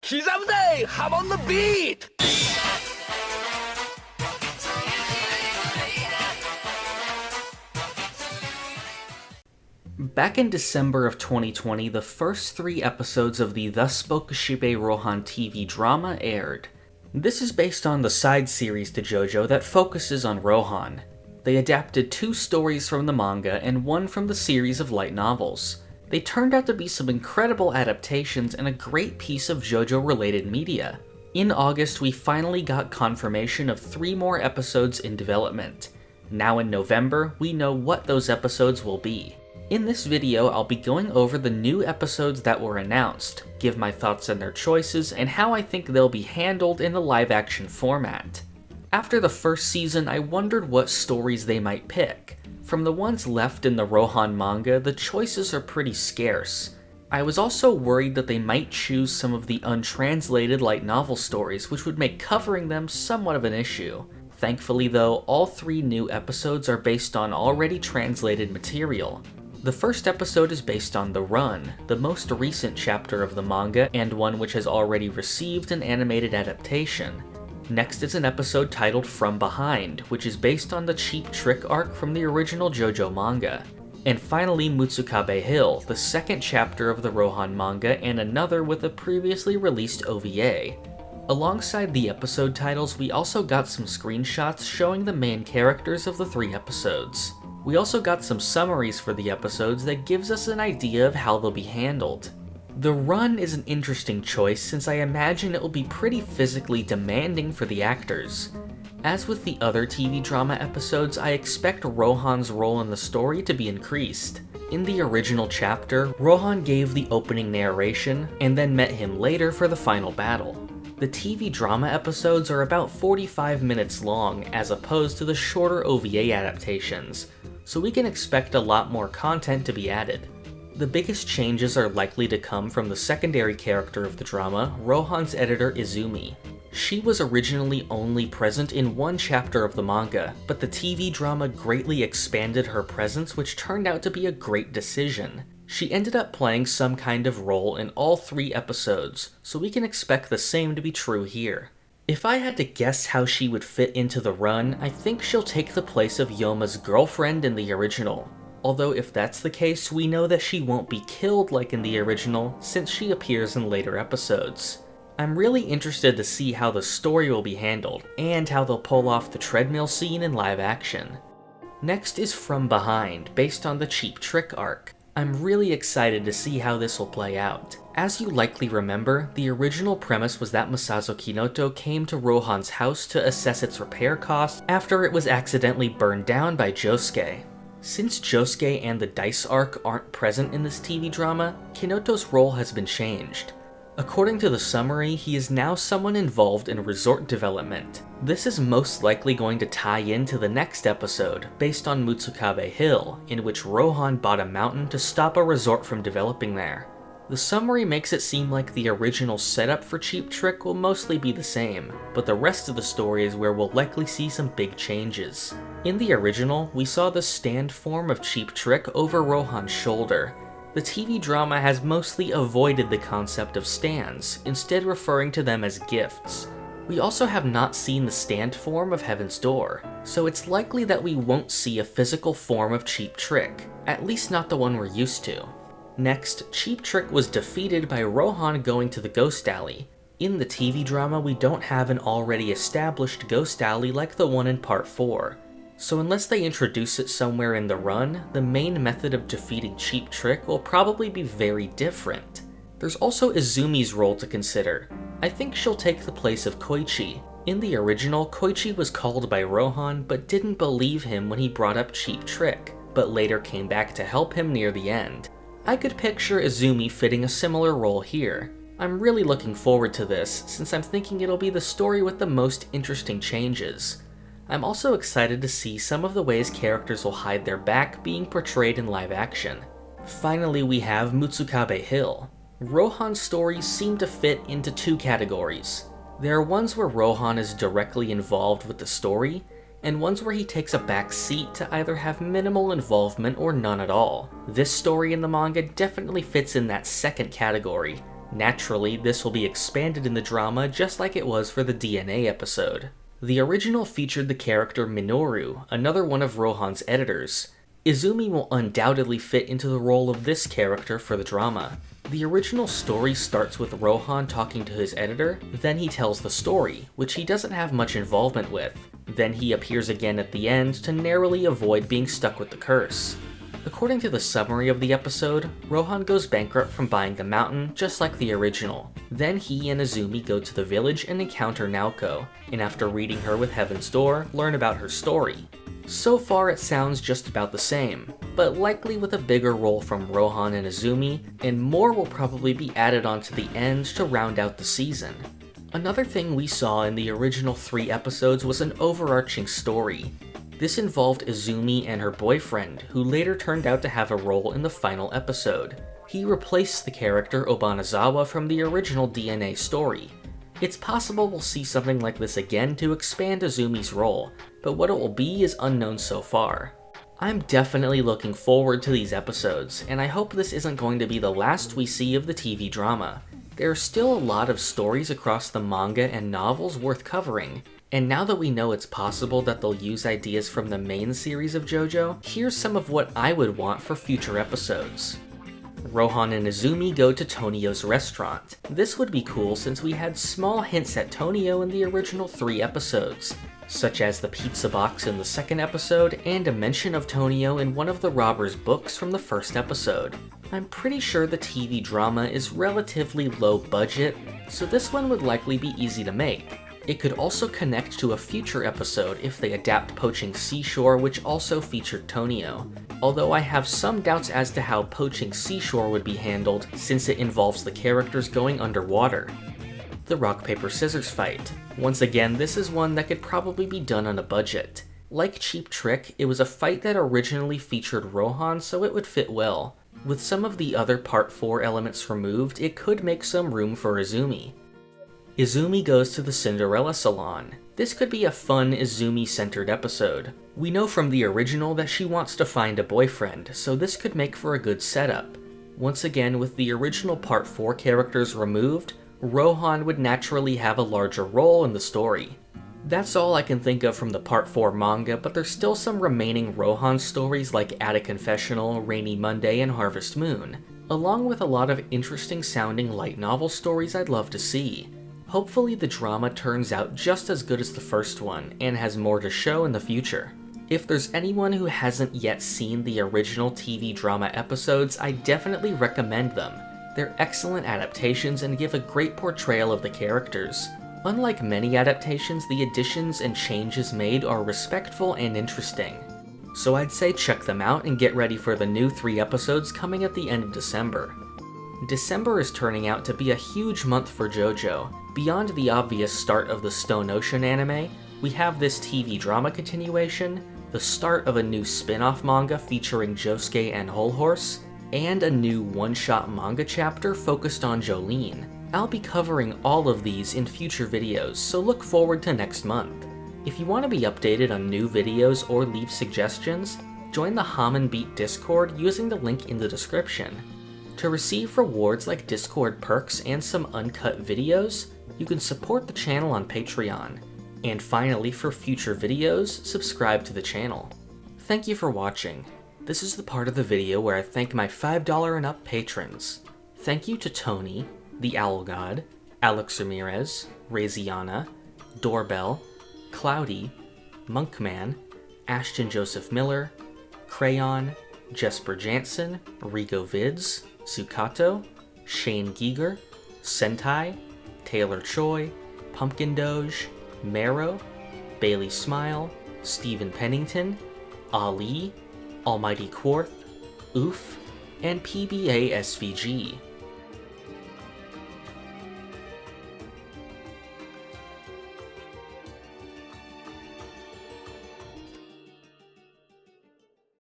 Kizamde, I'm on the beat! Back in December of 2020, the first 3 episodes of the Thus Spoke Shibe Rohan TV drama aired. This is based on the side series to JoJo that focuses on Rohan. They adapted 2 stories from the manga and 1 from the series of light novels. They turned out to be some incredible adaptations and a great piece of JoJo-related media. In August, we finally got confirmation of 3 more episodes in development. Now in November, we know what those episodes will be. In this video, I'll be going over the new episodes that were announced, give my thoughts on their choices, and how I think they'll be handled in the live-action format. After the first season, I wondered what stories they might pick. From the ones left in the Rohan manga, the choices are pretty scarce. I was also worried that they might choose some of the untranslated light novel stories, which would make covering them somewhat of an issue. Thankfully though, all 3 new episodes are based on already translated material. The first episode is based on The Run, the most recent chapter of the manga and one which has already received an animated adaptation. Next is an episode titled From Behind, which is based on the Cheap Trick arc from the original JoJo manga. And finally, Mutsukabe Hill, the second chapter of the Rohan manga and another with a previously released OVA. Alongside the episode titles, we also got some screenshots showing the main characters of the 3 episodes. We also got some summaries for the episodes that gives us an idea of how they'll be handled. The Run is an interesting choice since I imagine it will be pretty physically demanding for the actors. As with the other TV drama episodes, I expect Rohan's role in the story to be increased. In the original chapter, Rohan gave the opening narration and then met him later for the final battle. The TV drama episodes are about 45 minutes long as opposed to the shorter OVA adaptations, so we can expect a lot more content to be added. The biggest changes are likely to come from the secondary character of the drama, Rohan's editor Izumi. She was originally only present in 1 chapter of the manga, but the TV drama greatly expanded her presence, which turned out to be a great decision. She ended up playing some kind of role in all 3 episodes, so we can expect the same to be true here. If I had to guess how she would fit into the Run, I think she'll take the place of Yoma's girlfriend in the original. Although if that's the case, we know that she won't be killed like in the original, since she appears in later episodes. I'm really interested to see how the story will be handled, and how they'll pull off the treadmill scene in live action. Next is From Behind, based on the Cheap Trick arc. I'm really excited to see how this will play out. As you likely remember, the original premise was that Masazo Kinoto came to Rohan's house to assess its repair costs after it was accidentally burned down by Josuke. Since Josuke and the Dice arc aren't present in this TV drama, Kinoto's role has been changed. According to the summary, he is now someone involved in resort development. This is most likely going to tie into the next episode, based on Mutsukabe Hill, in which Rohan bought a mountain to stop a resort from developing there. The summary makes it seem like the original setup for Cheap Trick will mostly be the same, but the rest of the story is where we'll likely see some big changes. In the original, we saw the stand form of Cheap Trick over Rohan's shoulder. The TV drama has mostly avoided the concept of stands, instead referring to them as gifts. We also have not seen the stand form of Heaven's Door, so it's likely that we won't see a physical form of Cheap Trick, at least not the one we're used to. Next, Cheap Trick was defeated by Rohan going to the Ghost Alley. In the TV drama, we don't have an already established Ghost Alley like the one in Part 4. So unless they introduce it somewhere in the Run, the main method of defeating Cheap Trick will probably be very different. There's also Izumi's role to consider. I think she'll take the place of Koichi. In the original, Koichi was called by Rohan but didn't believe him when he brought up Cheap Trick, but later came back to help him near the end. I could picture Izumi fitting a similar role here. I'm really looking forward to this, since I'm thinking it'll be the story with the most interesting changes. I'm also excited to see some of the ways characters will hide their back being portrayed in live action. Finally, we have Mutsukabe Hill. Rohan's stories seem to fit into 2 categories. There are ones where Rohan is directly involved with the story, and ones where he takes a back seat to either have minimal involvement or none at all. This story in the manga definitely fits in that second category. Naturally, this will be expanded in the drama just like it was for the DNA episode. The original featured the character Minoru, another one of Rohan's editors. Izumi will undoubtedly fit into the role of this character for the drama. The original story starts with Rohan talking to his editor, then he tells the story, which he doesn't have much involvement with. Then he appears again at the end to narrowly avoid being stuck with the curse. According to the summary of the episode, Rohan goes bankrupt from buying the mountain, just like the original. Then he and Izumi go to the village and encounter Naoko, and after reading her with Heaven's Door, learn about her story. So far it sounds just about the same, but likely with a bigger role from Rohan and Izumi, and more will probably be added on to the end to round out the season. Another thing we saw in the original 3 episodes was an overarching story. This involved Izumi and her boyfriend, who later turned out to have a role in the final episode. He replaced the character Obanazawa from the original DNA story. It's possible we'll see something like this again to expand Izumi's role, but what it will be is unknown so far. I'm definitely looking forward to these episodes, and I hope this isn't going to be the last we see of the TV drama. There are still a lot of stories across the manga and novels worth covering, and now that we know it's possible that they'll use ideas from the main series of JoJo, here's some of what I would want for future episodes. Rohan and Izumi go to Tonio's restaurant. This would be cool since we had small hints at Tonio in the original 3 episodes, such as the pizza box in the 2nd episode and a mention of Tonio in one of the robber's books from the 1st episode. I'm pretty sure the TV drama is relatively low budget, so this one would likely be easy to make. It could also connect to a future episode if they adapt Poaching Seashore, which also featured Tonio, although I have some doubts as to how Poaching Seashore would be handled since it involves the characters going underwater. The rock paper scissors fight. Once again, this is one that could probably be done on a budget. Like Cheap Trick, it was a fight that originally featured Rohan, so it would fit well. With some of the other Part 4 elements removed, it could make some room for Izumi. Izumi goes to the Cinderella salon. This could be a fun Izumi-centered episode. We know from the original that she wants to find a boyfriend, so this could make for a good setup. Once again, with the original Part 4 characters removed, Rohan would naturally have a larger role in the story. That's all I can think of from the Part 4 manga, but there's still some remaining Rohan stories like Attic Confessional, Rainy Monday, and Harvest Moon, along with a lot of interesting sounding light novel stories I'd love to see. Hopefully the drama turns out just as good as the first one, and has more to show in the future. If there's anyone who hasn't yet seen the original TV drama episodes, I definitely recommend them. They're excellent adaptations and give a great portrayal of the characters. Unlike many adaptations, the additions and changes made are respectful and interesting. So I'd say check them out and get ready for the new 3 episodes coming at the end of December. December is turning out to be a huge month for JoJo. Beyond the obvious start of the Stone Ocean anime, we have this TV drama continuation, the start of a new spin-off manga featuring Josuke and Whole Horse, and a new one-shot manga chapter focused on Jolene. I'll be covering all of these in future videos, so look forward to next month. If you want to be updated on new videos or leave suggestions, join the Shaman Beat Discord using the link in the description. To receive rewards like Discord perks and some uncut videos, you can support the channel on Patreon. And finally, for future videos, subscribe to the channel. Thank you for watching. This is the part of the video where I thank my $5 and up patrons. Thank you to Tony, the Owl God, Alex Ramirez, Raziana, Doorbell, Cloudy, Monkman, Ashton Joseph Miller, Crayon, Jesper Jansen, Rigo Vids, Sukato, Shane Giger, Sentai, Taylor Choi, Pumpkin Doge, Marrow, Bailey Smile, Stephen Pennington, Ali, Almighty Quarth, Oof, and PBA SVG.